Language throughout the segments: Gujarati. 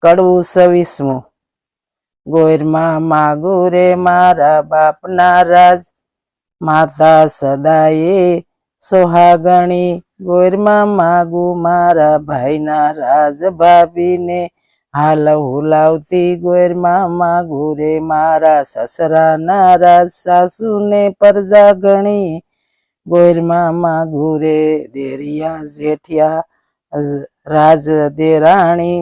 કડવું 26મું. ગોરમાં માગું રે મારા બાપના રાજ, માતા સદાયે સોહાગણી. ગોરમાં માગું મારા ભાઈના રાજ, ભાભીને હાલ હુલાવતી. ગોરમાં માગું રે મારા સસરાના રાજ, સાસુને પરજા ગણી. ગોરમાં માગું રે દેરિયા જેઠિયા રાજ, દેરાણી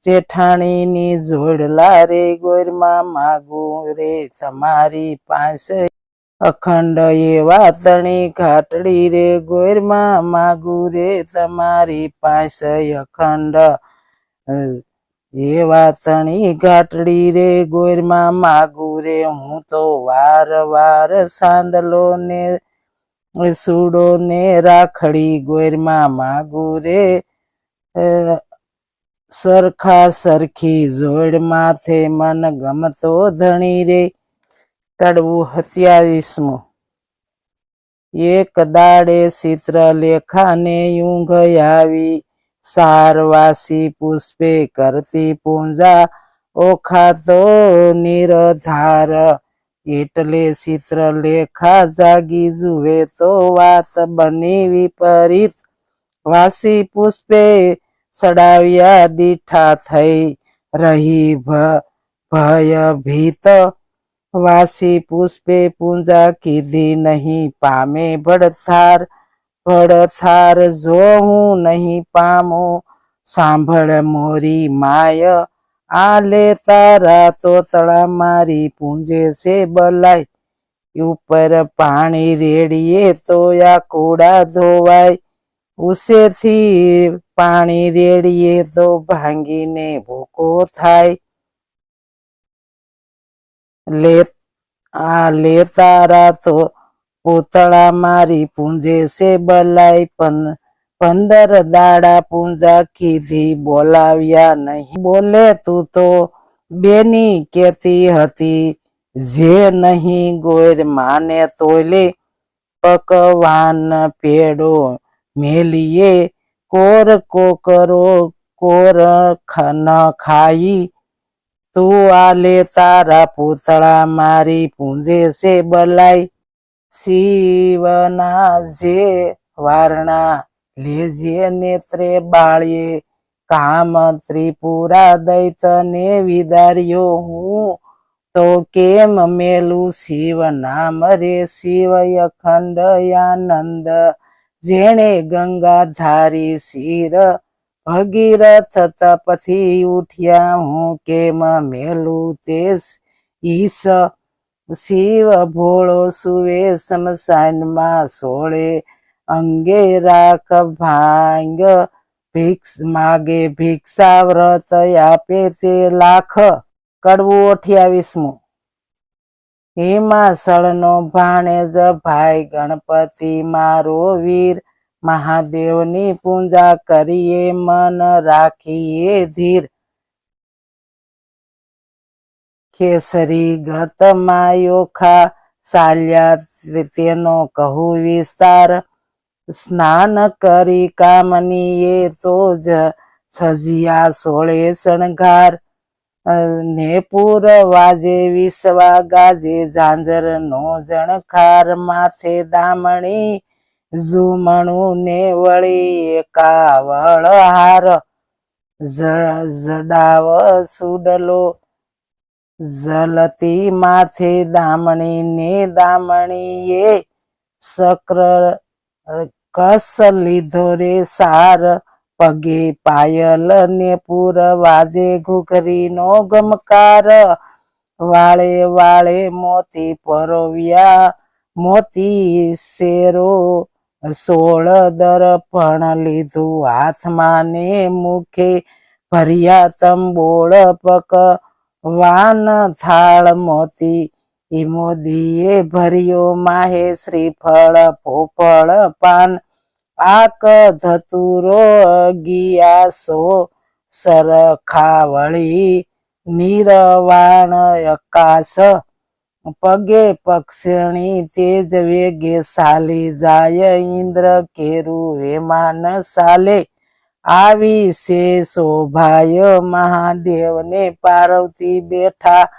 જેઠાણીની જોડલા રે. ગોરમાં માગું રે તમારી પાસે અખંડ એવા તણી ઘાટડી રે. ગોરમાં માગું રે તમારી પાસે અખંડ એવા તણી ઘાટડી રે. ગોરમાં માગું રે હું તો વાર વાર સાંદલો ને સૂડો ને રાખડી. ગોરમાં માગું રે સરખા સરખી જોડ, માથે મન ગમતો ધણી રે. કડવું 27મું. એક દાડે ચિત્રલેખાને ઊંઘ આવી, સારવાસી પુષ્પે કરતી પૂંજા, ઓખાતો નિરધાર. એટલે ચિત્રલેખા જાગી જુએ તો વાત બની વિપરીત. વાસી પુષ્પે સડાવ્યા દીઠા થઈ રહી ભયભીત. વાસી પુષ્પે પૂંજા કીધી નહીં પામે ભડથાર. ભડથાર જો હું નહીં પામું, સાંભળ મોરી માય, આ લે તારા તોતળા મારી પૂંજે છે બલાય. ઉપર પાણી રેડીએ તો આ કુડા ધોવાય, ઉસેથી પાણી રેડીએ તો ભાંગીને ભૂકો થાય. લે તારા તો પૂતળા મારી પૂંજે છે બલાય. 15 દાડા પૂંજા કીધી બોલાવ્યા નહીં બોલે. તું તો બેની કેતી હતી જે નહીં. ગોર માને તોલે પકવાન પેડો મેલીએ. કોર કોકરો કોર ન ખાઈ, તું આલે તારા પૂતળા મારી પૂંજે છે બલાય. શિવના જે વારણા લેજે નેત્રે બાળીએ, કામ ત્રિપુરા દૈતને વિદાર્યો. હું તો કેમ મેલું શિવ નામ રે. શિવ અખંડ આનંદ, જેણે ગંગા ધારી શિર. ભગીરથ તપથી ઉઠ્યા, હું કેમ મેલું તે ઈશ. શિવ ભોળો સુવે શમશાનમાં, સોળે અંગે રાખ ભાંગ. માગે ભિક્ષા વ્રત આપે તે લાખ. કડવું 28મું. હિમાસળનો ભાણેજ ભાઈ ગણપતિ મારો વીર, મહાદેવની પૂજા કરીએ મન રાખીએ ધીર. કેસરી ગત માયોખા ચાલ્યા તેનો કહું વિસ્તાર. સ્નાન કરી કામનીએ તો જ સજિયા સોળે શણગાર. ને પૂર વાજે વિશ્વા ગાજે, ઝાંઝર નો જણખાર. માથે દામણી ઝુમણું ને વળી એકાવળ હાર. જડાવ સુડલો ઝલતી માથે દામણી ને દામણીએ. શક્ર કસ લીધો રે સાર. પગે પાયલ ને પૂર વાજે ઘૂઘરીનો ગમકાર. વાળે વાળે મોતી પરોવ્યા, મોતી શેરો 16 દર્પણ લીધું હાથમાં ને મુખે ભર્યા તંબોળ. પકવાન થાળ મોતી મોદીએ ભર્યો, માહે શ્રીફળ ફોફળ પાન. આક ધતુરો અગિયાસો સરખા વળી, નિરવાણ આકાશ. પગે પક્ષણી તેજ વેગે ચાલી જાય, ઇન્દ્ર કેરું વિમાન ચાલે. આવી છે શોભાય મહાદેવને પાર્વતી બેઠા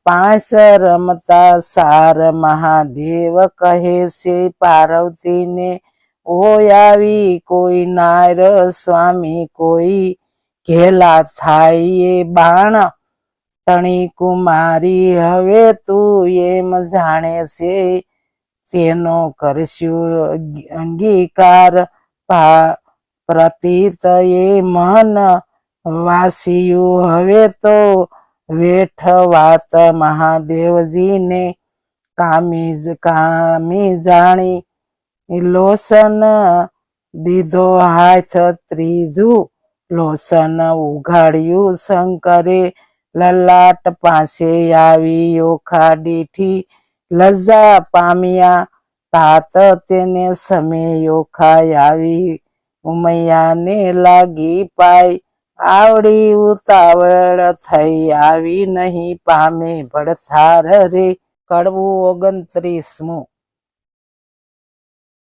પાંચ રમતા સાર મહાદેવ કહે છે પાર્વતીને ઓય આવી કોઈ નાર સ્વામી કોઈ ઘેલા થાય એ બાણ તણી કુમારી હવે તું એમ જાણે છે તેનો કરશું અંગીકાર પ્રતીત એ મન વાસ્યું હવે તો વેઠ વાત મહાદેવજીને કામી જાણી લોસન દીધો હાથ ત્રીજું લોસન ઉઘાડ્યું શંકરે લલાટ પાસે આવી ઓખા દીઠી લજ્જા પામ્યા તાત તેને સમે ઓખા આવી ઉમૈયાને લાગી પાય આવડી ઉતાવળ થઈ આવી નહીં પામે ભડથાર રે કડવું 29મું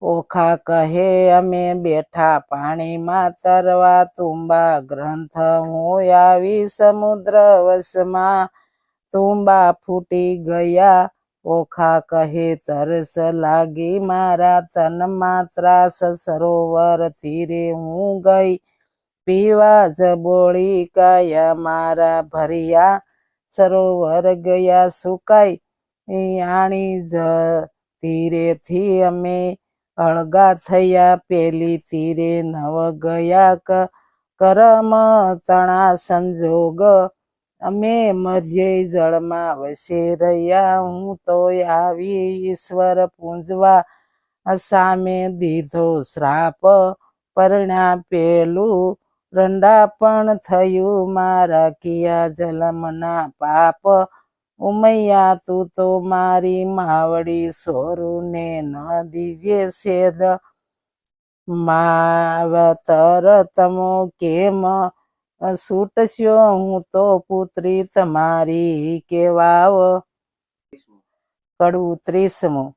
ઓખા કહે અમે બેઠા પાણીમાં તરવા તુંબા ગ્રંથ હું આવી સમુદ્ર વશમાં તુંબા ફૂટી ગયા ઓખા કહે તરસ લાગી મારા તનમાં ત્રાસ સરોવર તીરે હું ગઈ પીવા જબોળી કાયા મારા ભર્યા સરોવર ગયા સુકાઈ આણી જ તીરેથી અમે અળગા થયા પેલી તીરે નવ ગયા કરમ તણા સંજોગ અમે મધ્ય જળમાં વસે રહ્યા હું તો આવી ઈશ્વર પૂંજવા સામે દીધો શ્રાપ પરણ્યા પેલું રંડાપણ થયું મારા કિયા જલમના પાપ ઉમૈયા તું તો મારી માવડી સોરુને ન દીજે સેદ માવતર તમો કેમ છૂટશો હું તો પુત્રી તમારી કેવાવ કડવું 30મું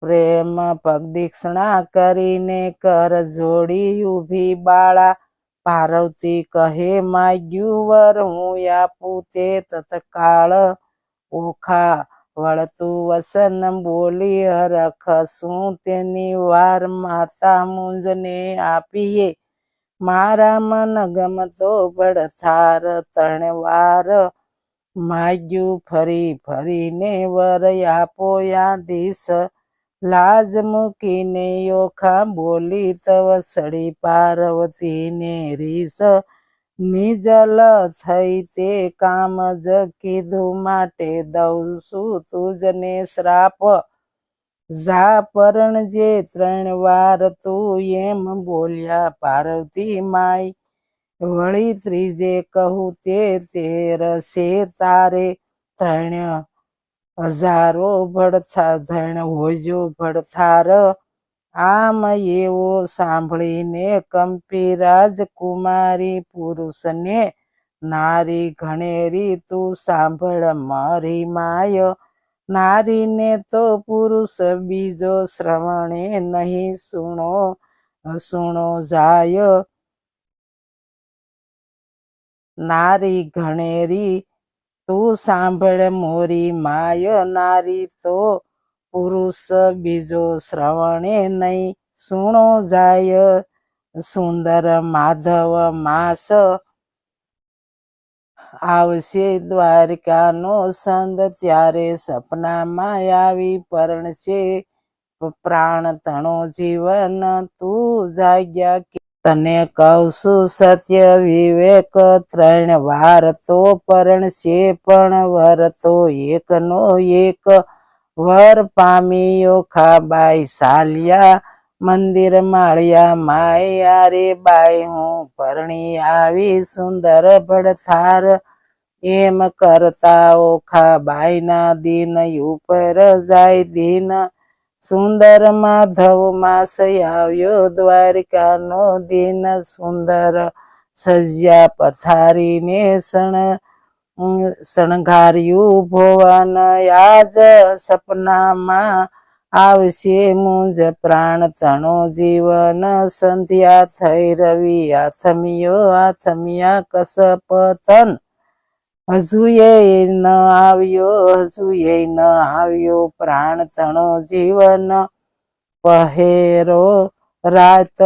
પ્રેમ પગદીક્ષણા કરીને કર જોડી ઊભી બાળા પાર્વતી કહે માગ્યું વર હું આપું તે તત્કાળ ઓખા વળતું વસન બોલી હરખ શું તેની વાર માતા મુંજને આપીએ મારા મન ગમતો ભડથાર 3 વાર માગ્યું ફરી ફરીને વર આપો યાદીશ લાજ મૂકીને ઓખા બોલી તવ સડી પાર્વતીને રીસ નિજલ થઈ તે કામ જ કીધું માટે દઉં છું તુજને શ્રાપ જા પરણજે 3 વાર તું એમ બોલ્યા પાર્વતી માય વળી ત્રીજે કહું તે તેરસે તારે 3 હજારો ભડથાર હોજો ભડથાર આમ એવો સાંભળીને કંપી રાજકુમારી પુરુષને નારી ઘણેરી તું સાંભળ મારી માય નારીને તો પુરુષ બીજો શ્રવણે નહીં સુણો જાય નારી ઘણેરી તું સાંભળ મોરી માય નારી તો પુરુષ બીજો શ્રવણે નહીં સુણો જાય સુંદર માધવ માસ આવશે દ્વારકાનો સંદ ત્યારે સપનામાં આવી પરણશે પ્રાણ તણો જીવન તું જાગ્યા તને કહું છું સત્ય વિવેક 3 વાર તો પરણશે પણ વર તો એકનો એક વર પામી ઓખા બાઈ સાલિયા મંદિર માળિયા માય રે બાઈ હું પરણી આવી સુંદર ભડથાર એમ કરતા ઓખા બાઈના દિન ઉપર જાય દિન સુંદર માધવ માસ આવ્યો દ્વારકાનો દિન સુંદર સજ્યા પથારીને શણગાર્યું ભુવન આજ સપનામાં આવશે મુંજ પ્રાણ તણો જીવન સંધ્યા થઈ રવિ આથમિયા કસપતન હજુએ ન આવ્યો પ્રાણ તણો જીવન પહેરો રાત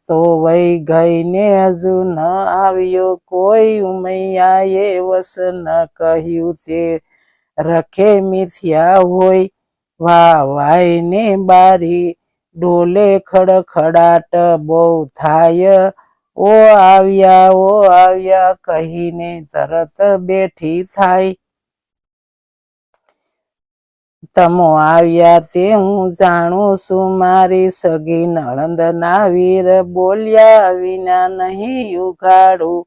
તો વહી ગઈ ને હજુ ન આવ્યો કોઈ ઉમૈયાએ વસન કહ્યું તે રખે મિથ્યા હોય વાય ને બારી ડોલે ખડખડાટ બહુ થાય ઓ આવ્યા કહીને તરત બેઠી થાય તમો આવ્યા તે હું જાણું છું મારી સગી નણંદના વીર બોલ્યા વિના નહીં ઉગાડું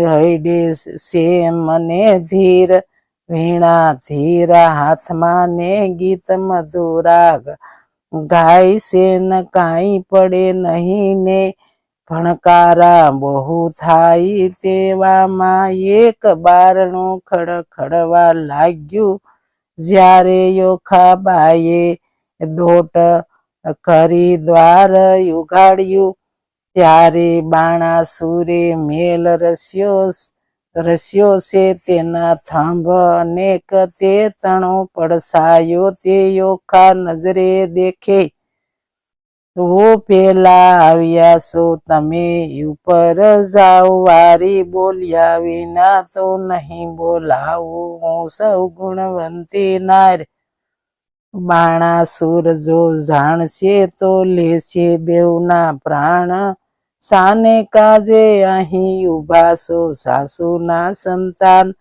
હૈડે સે મને ધીર વીણા ધીરા હાથમાં ને ગીત મધુરા ગાય છે ન કાંઈ પડે નહીં ને ભણકારા બહુ થાય તેવામાં એક બારણું ખડખડવા લાગ્યું જ્યારે યોખાબાએ દોટ કરી દ્વાર ઉગાડ્યું ત્યારે બાણાસુરે મેલ રસ્યો છે તેના થંભ અનેક તે તણો પડસાયો તે યોખા નજરે દેખે ઓ પેલા આવ્યા છો તમે ઉપર જાઓ વારી બોલ્યા વિના તો નહીં બોલાવું હું સૌ ગુણવંતી નાર બાણાસુર જો જાણશે તો લેશે બેઉના પ્રાણ સાને કાજે અહીં ઉભા છો સાસુના સંતાન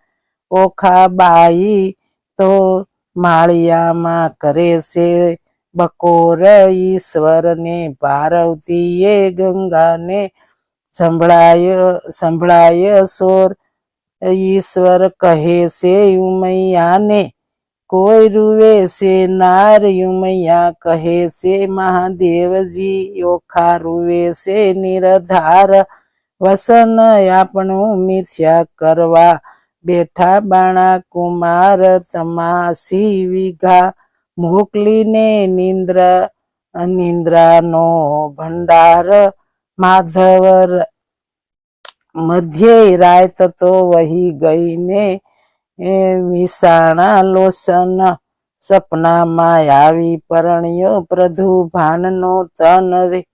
ઓખા બાઈ તો માળિયામાં કરે છે બકોર ઈશ્વરને પાર્વતીએ ગંગાને સંભળાય સોર ઈશ્વર કહે છે ઉમૈયાને કોઈ રૂવે છે નાર ઉમૈયા કહે છે મહાદેવજી ઓખા રૂવે છે નિરધાર વસન આપણું મિથ્યા કરવા બેઠા બાણા કુમાર તમાસી વિઘા મોકલીને નિંદ્રાનો ભંડાર માધવ મધ્યે રાત તો વહી ગઈને વિસાણા લોસન સપનામાં આવી પરણ્યો પ્રધુભાનનો તન રે